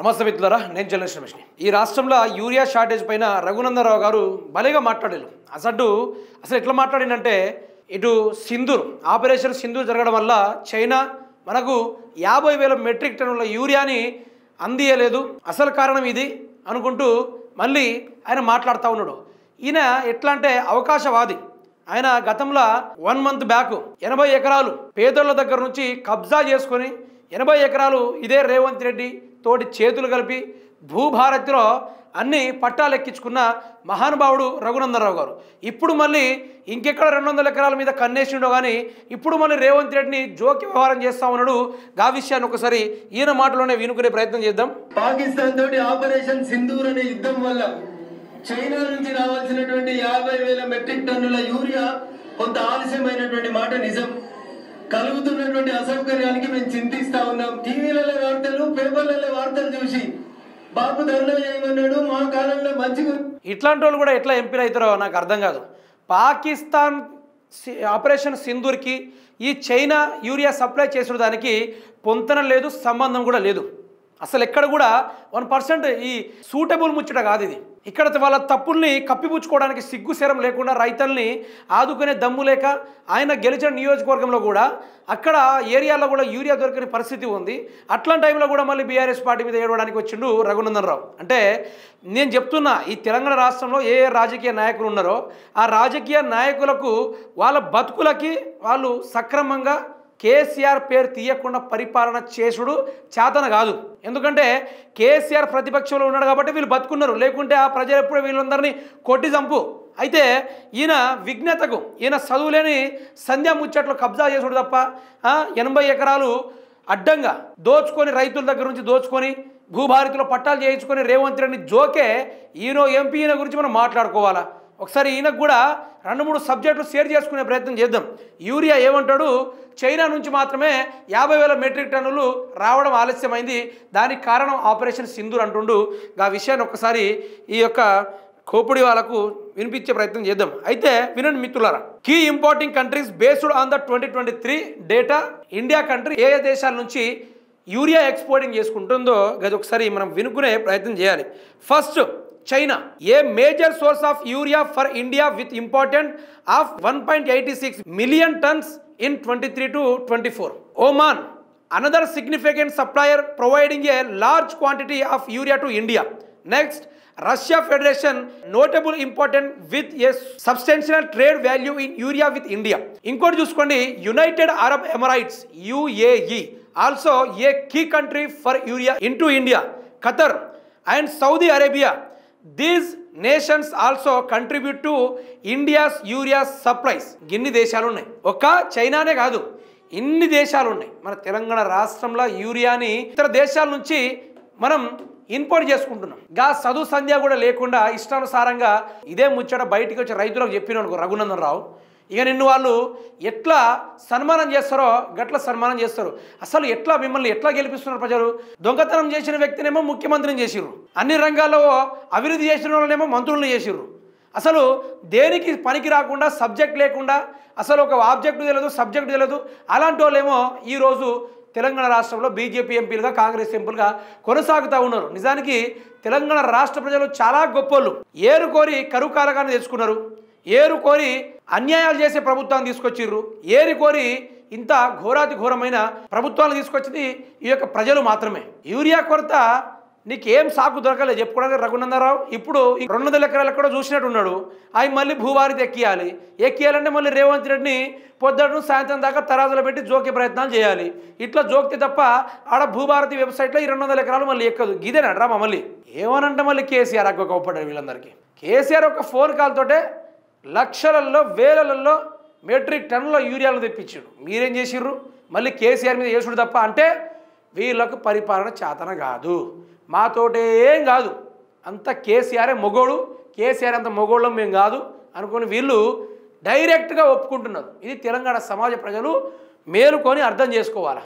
నమస్తే మిత్రులారా, నేను జర్నలిస్ట్ రమేష్ని. ఈ రాష్ట్రంలో యూరియా షార్టేజ్ పైన రఘునందన్ రావు గారు భలేగా మాట్లాడారు. అసలు ఎట్లా మాట్లాడిందంటే, ఇటు సింధూర్ ఆపరేషన్ సింధూర్ జరగడం వల్ల చైనా మనకు 50,000 మెట్రిక్ టన్నుల యూరియాని అందియలేదు, అసలు కారణం ఇది అనుకుంటూ మళ్ళీ ఆయన మాట్లాడుతూ ఉన్నాడు. ఈయన ఎట్లా అంటే అవకాశవాది. ఆయన గతంలో 1 మంత్ బ్యాక్ 80 ఎకరాలు పేదల దగ్గర నుంచి కబ్జా చేసుకొని 80 ఎకరాలు ఇదే రేవంత్ రెడ్డి తోటి చేతులు కలిపి భూభారతిలో అన్ని పట్టాలు ఎక్కించుకున్న మహానుభావుడు రఘునందన్ రావు గారు. ఇప్పుడు మళ్ళీ ఇంకెక్కడ 200 ఎకరాల మీద కన్నేసిండో కానీ ఇప్పుడు మళ్ళీ రేవంత్ రెడ్డిని జోక్య వ్యవహారం చేస్తా ఉన్నాడు. ఆ విషయాన్ని ఒకసారి ఈయన మాటలోనే వినుకునే ప్రయత్నం చేద్దాం. పాకిస్తాన్ తోటి ఆపరేషన్ సింధూర్ అనే యుద్ధం వల్ల చైనా నుంచి రావాల్సినటువంటి 50,000 మెట్రిక్ టన్నుల యూరియా కొంత ఆలస్యమైనటువంటి మాట నిజం. కలుగుతున్నటువంటి అసౌకర్యానికి మేము చింతిస్తా ఉన్నాం. టీవీలలో వార్తలు, పేపర్లలో వార్తలు చూసి బాబు ధర్నా చేయమన్నాడు, మా కాలంలో మంచిగా. ఇట్లాంటి వాళ్ళు కూడా ఎట్లా ఎంపీలు అవుతారో నాకు అర్థం కాదు. పాకిస్తాన్ ఆపరేషన్ సింధూర్కి ఈ చైనా యూరియా సప్లై చేసిన దానికి పొంతన లేదు, సంబంధం కూడా లేదు. అసలు ఎక్కడ కూడా 1% ఈ సూటబుల్ ముచ్చట కాదు ఇది. ఇక్కడ వాళ్ళ తప్పుల్ని కప్పిపుచ్చుకోవడానికి సిగ్గుశరం లేకుండా రైతుల్ని ఆదుకునే దమ్ము లేక ఆయన గెలిచిన నియోజకవర్గంలో కూడా అక్కడ ఏరియాలో కూడా యూరియా దొరికిన పరిస్థితి ఉంది. అట్లాంటి టైంలో కూడా మళ్ళీ బీఆర్ఎస్ పార్టీ మీద ఏడవడానికి వచ్చిండు రఘునందన్ రావు. అంటే నేను చెప్తున్నా, ఈ తెలంగాణ రాష్ట్రంలో ఏ రాజకీయ నాయకులు ఉన్నారో ఆ రాజకీయ నాయకులకు వాళ్ళ బతుకులకి వాళ్ళు సక్రమంగా కేసీఆర్ పేరు తీయకుండా పరిపాలన చేసుడు చేతన కాదు. ఎందుకంటే కేసీఆర్ ప్రతిపక్షంలో ఉన్నాడు కాబట్టి వీళ్ళు బతుకున్నారు, లేకుంటే ఆ ప్రజలు ఎప్పుడూ వీళ్ళందరినీ కొట్టి చంపు. అయితే ఈయన విజ్ఞతకు, ఈయన చదువులేని సంధ్యా ముచ్చట్లు కబ్జా చేసుడు తప్ప 80 ఎకరాలు అడ్డంగా దోచుకొని రైతుల దగ్గర నుంచి దోచుకొని భూభారతిలో పట్టాలు చేయించుకొని రేవంత్ రెడ్డిని జోకే ఈయన ఎంపీ ఈయన గురించి మనం మాట్లాడుకోవాలా. ఒకసారి ఈయనకు కూడా 2-3 సబ్జెక్టులు షేర్ చేసుకునే ప్రయత్నం చేద్దాం. యూరియా ఏమంటాడు, చైనా నుంచి మాత్రమే 50,000 మెట్రిక్ టన్నులు రావడం ఆలస్యమైంది, దానికి కారణం ఆపరేషన్ సింధూర్ అంటుండు. ఆ విషయాన్ని ఒకసారి ఈ యొక్క కోపుడి వాళ్ళకు వినిపించే ప్రయత్నం చేద్దాం. అయితే వినండి మిత్రులారా. Key importing countries based on the 2023 డేటా, ఇండియా కంట్రీ ఏ దేశాల నుంచి యూరియా ఎక్స్పోర్టింగ్ చేసుకుంటుందో అది ఒకసారి మనం వినుకునే ప్రయత్నం చేయాలి. First China, a major source of urea for India with important of 1.86 million tons in 23 to 24. Oman, another significant supplier providing a large quantity of urea to India. Next, Russia Federation, notable important with a substantial trade value in urea with India. Inkoti chuskondi, United Arab Emirates, UAE, also a key country for urea into India. Qatar and Saudi Arabia, these nations also contribute to India's urea supplies. ఇన్ని దేశాలు ఉన్నాయి, ఒక్క చైనానే కాదు, ఇన్ని దేశాలు ఉన్నాయి. మన తెలంగాణ రాష్ట్రంలో యూరియాని ఇతర దేశాల నుంచి మనం ఇంపోర్ట్ చేసుకుంటున్నాం. గా చదువు సంధ్య కూడా లేకుండా ఇష్టానుసారంగా ఇదే ముచ్చట బయటికి వచ్చి రైతులకు చెప్పిన అనుకో రఘునందన్ రావు, ఇక నిన్ను వాళ్ళు ఎట్లా సన్మానం చేస్తారో గట్ల సన్మానం చేస్తారు. అసలు ఎట్లా మిమ్మల్ని ఎట్లా గెలిపిస్తున్నారు ప్రజలు? దొంగతనం చేసిన వ్యక్తినేమో ముఖ్యమంత్రిని చేసిర్రు, అన్ని రంగాల్లో అభివృద్ధి చేసిన వాళ్ళనేమో మంత్రులను చేసిర్రు. అసలు దేనికి పనికి రాకుండా, సబ్జెక్ట్ లేకుండా, అసలు ఒక ఆబ్జెక్ట్ తెలియదు, సబ్జెక్ట్ తెలియదు, అలాంటి వాళ్ళేమో ఈరోజు తెలంగాణ రాష్ట్రంలో బీజేపీ ఎంపీలుగా, కాంగ్రెస్ ఎంపీలుగా కొనసాగుతూ ఉన్నారు. నిజానికి తెలంగాణ రాష్ట్ర ప్రజలు చాలా గొప్పోళ్ళు. ఏరుకోరి కరువు కాలకాన్ని తెచ్చుకున్నారు, ఏరు కోరి అన్యాయాలు చేసే ప్రభుత్వాన్ని తీసుకొచ్చిర్రు, ఏరి కోరి ఇంత ఘోరాతి ఘోరమైన ప్రభుత్వాలు తీసుకొచ్చింది ఈ యొక్క ప్రజలు మాత్రమే. యూరియా కొరత నీకు ఏం సాకు దొరకలేదు చెప్పుకోవడానికి రఘునందన్ రావు. ఇప్పుడు 200 ఎకరాలు ఎక్కడో చూసినట్టు ఉన్నాడు, అవి మళ్ళీ భూభారతి ఎక్కియాలంటే మళ్ళీ రేవంత్ రెడ్డిని పొద్దుట సాయంత్రం దాకా తరాజులో పెట్టి జోకే ప్రయత్నాలు చేయాలి. ఇట్లా జోక్తే తప్ప ఆడ భూభారతి వెబ్సైట్లో ఈ 200 ఎకరాలు మళ్ళీ ఎక్కదు. ఇదేనట్రా మళ్ళీ ఏమనంటే మళ్ళీ కేసీఆర్ అక్క కోపడ్డాడు వీళ్ళందరికీ. కేసీఆర్ ఒక ఫోన్ కాల్ తోటే లక్షలలో వేలలో మెట్రిక్ టన్నుల యూరియాలు తెప్పించాడు. మీరేం చేసిర్రు? మళ్ళీ కేసీఆర్ మీద చేసుడు తప్ప. అంటే వీళ్ళకు పరిపాలన చేతన కాదు, మాతోటే ఏం కాదు, అంత కేసీఆరే మొగోడు, కేసీఆర్ అంత మొగోళ్ళం మేము కాదు అనుకుని వీళ్ళు డైరెక్ట్గా ఒప్పుకుంటున్నారు. ఇది తెలంగాణ సమాజ ప్రజలు మేలుకొని అర్థం చేసుకోవాలి.